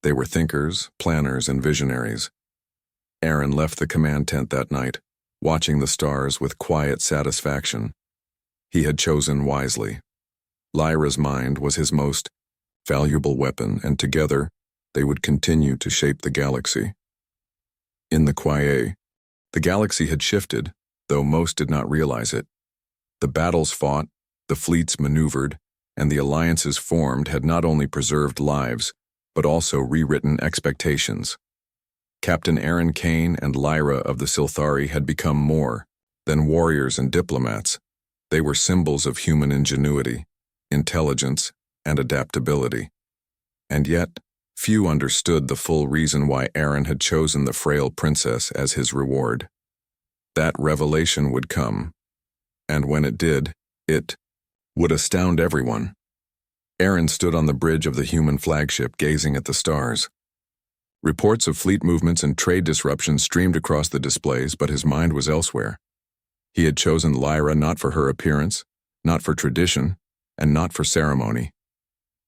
They were thinkers, planners, and visionaries. Aaron left the command tent that night, watching the stars with quiet satisfaction. He had chosen wisely. Lyra's mind was his most valuable weapon, and together they would continue to shape the galaxy. In the quiet, the galaxy had shifted, though most did not realize it. The battles fought, the fleets maneuvered, and the alliances formed had not only preserved lives, but also rewritten expectations. Captain Aaron Kane and Lyra of the Silthari had become more than warriors and diplomats. They were symbols of human ingenuity, intelligence, and adaptability. And yet, few understood the full reason why Aaron had chosen the frail princess as his reward. That revelation would come, and when it did, it would astound everyone. Aaron stood on the bridge of the human flagship, gazing at the stars. Reports of fleet movements and trade disruptions streamed across the displays, but his mind was elsewhere. He had chosen Lyra not for her appearance, not for tradition, and not for ceremony.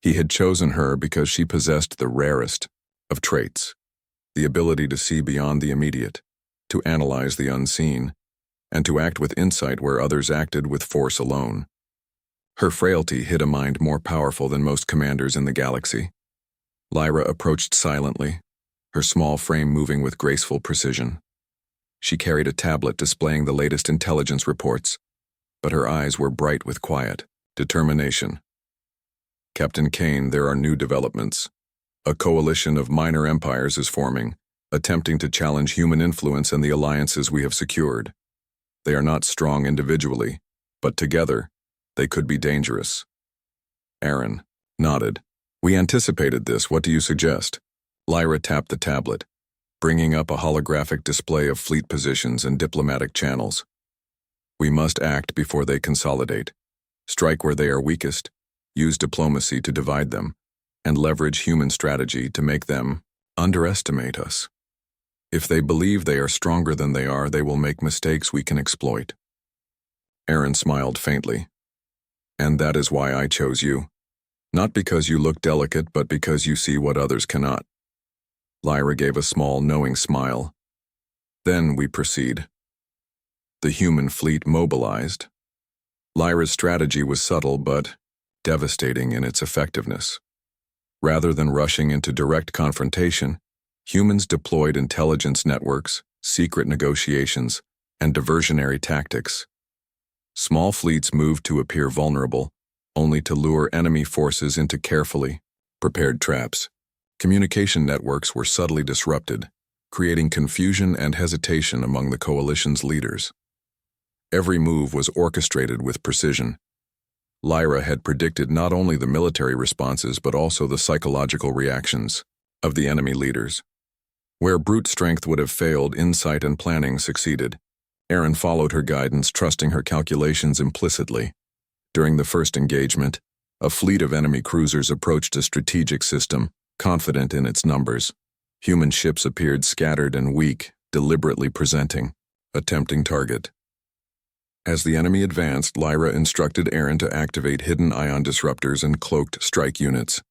He had chosen her because she possessed the rarest of traits, the ability to see beyond the immediate, to analyze the unseen, and to act with insight where others acted with force alone. Her frailty hid a mind more powerful than most commanders in the galaxy. Lyra approached silently, her small frame moving with graceful precision. She carried a tablet displaying the latest intelligence reports, but her eyes were bright with quiet determination. Captain Kane, there are new developments. A coalition of minor empires is forming, attempting to challenge human influence and the alliances we have secured. They are not strong individually, but together, they could be dangerous. Aaron nodded. We anticipated this. What do you suggest? Lyra tapped the tablet, bringing up a holographic display of fleet positions and diplomatic channels. We must act before they consolidate. Strike where they are weakest, use diplomacy to divide them, and leverage human strategy to make them underestimate us. If they believe they are stronger than they are, they will make mistakes we can exploit. Aaron smiled faintly. And that is why I chose you. Not because you look delicate, but because you see what others cannot. Lyra gave a small, knowing smile. Then we proceed. The human fleet mobilized. Lyra's strategy was subtle but devastating in its effectiveness. Rather than rushing into direct confrontation, humans deployed intelligence networks, secret negotiations, and diversionary tactics. Small fleets moved to appear vulnerable, only to lure enemy forces into carefully prepared traps. Communication networks were subtly disrupted, creating confusion and hesitation among the coalition's leaders. Every move was orchestrated with precision. Lyra had predicted not only the military responses but also the psychological reactions of the enemy leaders. Where brute strength would have failed, insight and planning succeeded. Aaron followed her guidance, trusting her calculations implicitly. During the first engagement, a fleet of enemy cruisers approached a strategic system, confident in its numbers. Human ships appeared scattered and weak, deliberately presenting a tempting target. As the enemy advanced, Lyra instructed Aaron to activate hidden ion disruptors and cloaked strike units.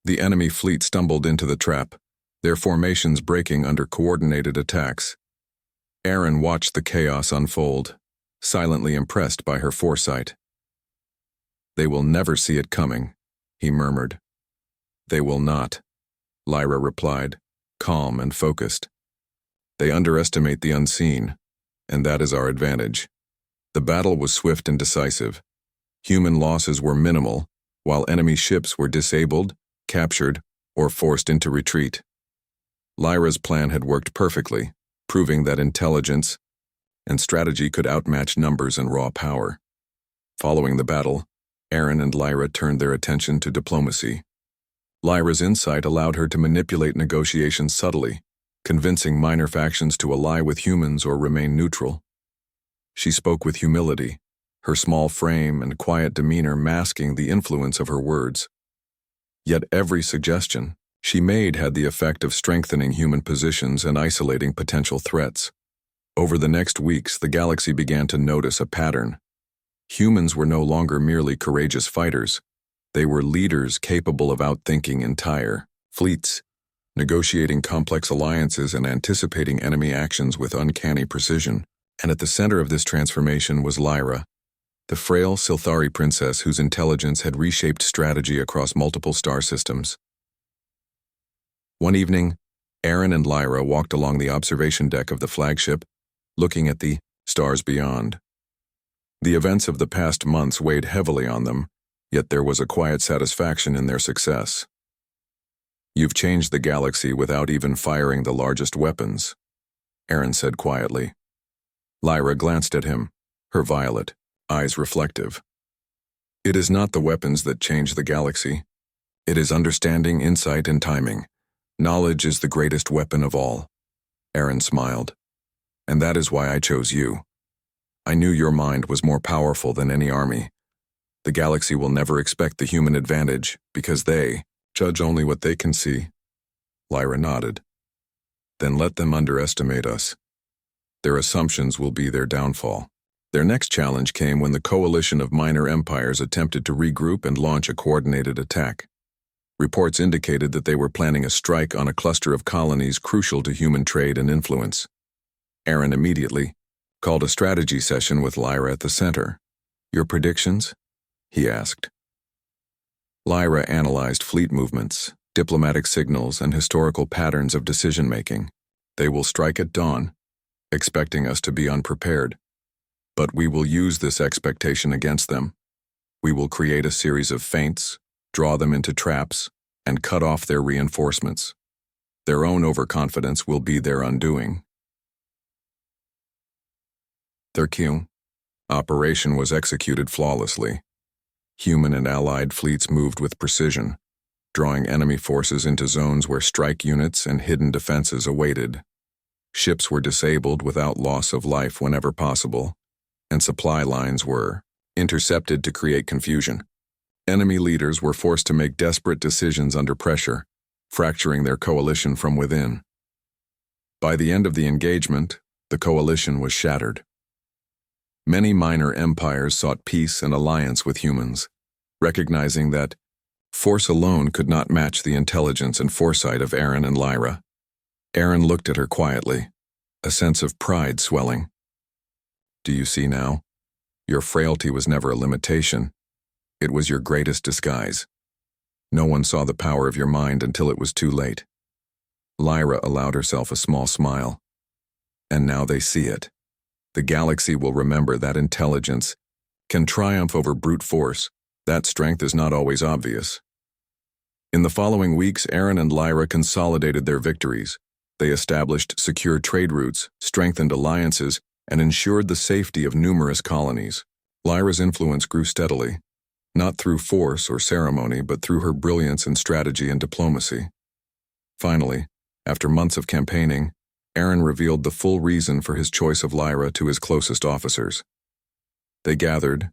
The enemy fleet stumbled into the trap, their formations breaking under coordinated attacks. Aaron watched the chaos unfold, silently impressed by her foresight. They will never see it coming, he murmured. They will not, Lyra replied, calm and focused. They underestimate the unseen, and that is our advantage. The battle was swift and decisive. Human losses were minimal, while enemy ships were disabled, captured, or forced into retreat. Lyra's plan had worked perfectly, proving that intelligence and strategy could outmatch numbers and raw power. Following the battle, Aaron and Lyra turned their attention to diplomacy. Lyra's insight allowed her to manipulate negotiations subtly, convincing minor factions to ally with humans or remain neutral. She spoke with humility, her small frame and quiet demeanor masking the influence of her words. Yet every suggestion she made had the effect of strengthening human positions and isolating potential threats. Over the next weeks, the galaxy began to notice a pattern. Humans were no longer merely courageous fighters. They were leaders capable of outthinking entire fleets, negotiating complex alliances and anticipating enemy actions with uncanny precision. And at the center of this transformation was Lyra, the frail Silthari princess whose intelligence had reshaped strategy across multiple star systems. One evening, Aaron and Lyra walked along the observation deck of the flagship, looking at the stars beyond. The events of the past months weighed heavily on them, yet there was a quiet satisfaction in their success. You've changed the galaxy without even firing the largest weapons, Aaron said quietly. Lyra glanced at him, her violet eyes reflective. It is not the weapons that change the galaxy. It is understanding, insight, and timing. Knowledge is the greatest weapon of all. Aaron smiled. And that is why I chose you. I knew your mind was more powerful than any army. The galaxy will never expect the human advantage because they judge only what they can see. Lyra nodded. Then let them underestimate us. Their assumptions will be their downfall. Their next challenge came when the coalition of minor empires attempted to regroup and launch a coordinated attack. Reports indicated that they were planning a strike on a cluster of colonies crucial to human trade and influence. Aaron immediately called a strategy session with Lyra at the center. Your predictions? He asked. Lyra analyzed fleet movements, diplomatic signals, and historical patterns of decision-making. They will strike at dawn, expecting us to be unprepared. But we will use this expectation against them. We will create a series of feints, draw them into traps, and cut off their reinforcements. Their own overconfidence will be their undoing. Their operation was executed flawlessly. Human and allied fleets moved with precision, drawing enemy forces into zones where strike units and hidden defenses awaited. Ships were disabled without loss of life whenever possible, and supply lines were intercepted to create confusion. Enemy leaders were forced to make desperate decisions under pressure, fracturing their coalition from within. By the end of the engagement, the coalition was shattered. Many minor empires sought peace and alliance with humans, recognizing that force alone could not match the intelligence and foresight of Aaron and Lyra. Aaron looked at her quietly, a sense of pride swelling. Do you see now? Your frailty was never a limitation. It was your greatest disguise. No one saw the power of your mind until it was too late. Lyra allowed herself a small smile. And now they see it. The galaxy will remember that intelligence can triumph over brute force. That strength is not always obvious. In the following weeks, Aaron and Lyra consolidated their victories. They established secure trade routes, strengthened alliances, and ensured the safety of numerous colonies. Lyra's influence grew steadily, not through force or ceremony, but through her brilliance in strategy and diplomacy. Finally, after months of campaigning, Aaron revealed the full reason for his choice of Lyra to his closest officers. They gathered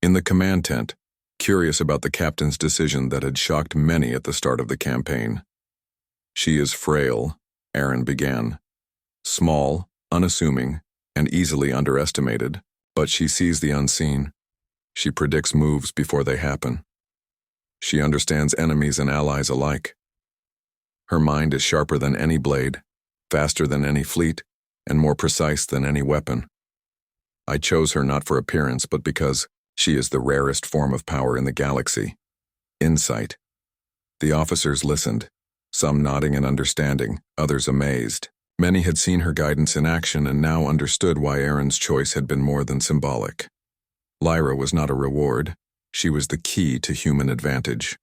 in the command tent, curious about the captain's decision that had shocked many at the start of the campaign. She is frail, Aaron began. Small, unassuming, and easily underestimated, but she sees the unseen. She predicts moves before they happen. She understands enemies and allies alike. Her mind is sharper than any blade, faster than any fleet, and more precise than any weapon. I chose her not for appearance, but because she is the rarest form of power in the galaxy. Insight. The officers listened, some nodding and understanding, others amazed. Many had seen her guidance in action and now understood why Aaron's choice had been more than symbolic. Lyra was not a reward, she was the key to human advantage.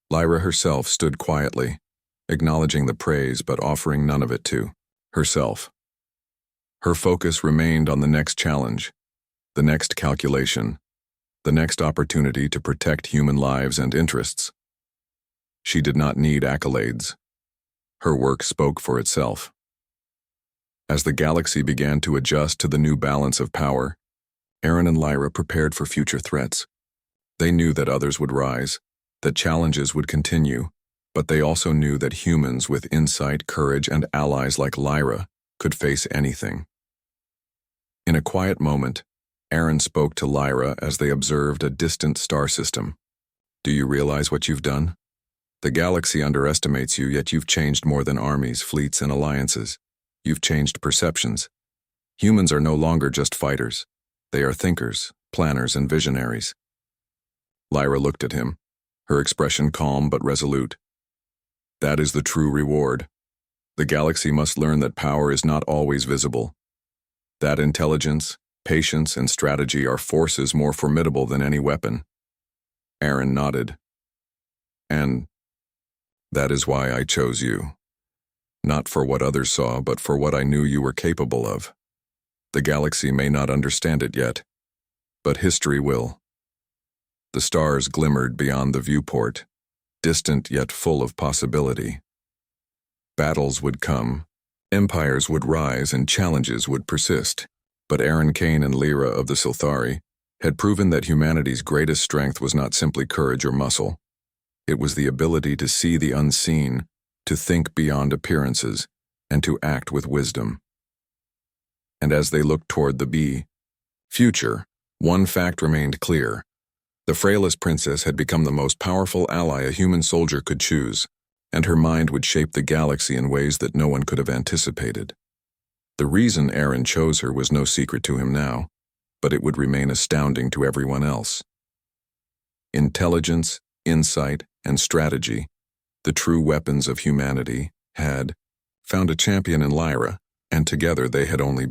Lyra herself stood quietly, acknowledging the praise but offering none of it to herself. Her focus remained on the next challenge, the next calculation, the next opportunity to protect human lives and interests. She did not need accolades. Her work spoke for itself. As the galaxy began to adjust to the new balance of power, Aaron and Lyra prepared for future threats. They knew that others would rise, that challenges would continue, but they also knew that humans with insight, courage, and allies like Lyra could face anything. In a quiet moment, Aaron spoke to Lyra as they observed a distant star system. Do you realize what you've done? The galaxy underestimates you, yet you've changed more than armies, fleets, and alliances. You've changed perceptions. Humans are no longer just fighters. They are thinkers, planners, and visionaries. Lyra looked at him, her expression calm but resolute. That is the true reward. The galaxy must learn that power is not always visible. That intelligence, patience, and strategy are forces more formidable than any weapon. Aaron nodded. And That is why I chose you. Not for what others saw, but for what I knew you were capable of. The galaxy may not understand it yet, but history will. The stars glimmered beyond the viewport, distant yet full of possibility. Battles would come, empires would rise, and challenges would persist. But Aaron Kane and Lyra of the Silthari had proven that humanity's greatest strength was not simply courage or muscle. It was the ability to see the unseen, to think beyond appearances, and to act with wisdom. And as they looked toward the future, one fact remained clear. The Frailest princess had become the most powerful ally a human soldier could choose, and her mind would shape the galaxy in ways that no one could have anticipated. The reason Aaron chose her was no secret to him now, but it would remain astounding to everyone else. Intelligence, insight, and strategy, the true weapons of humanity, had found a champion in Lyra, and together they had only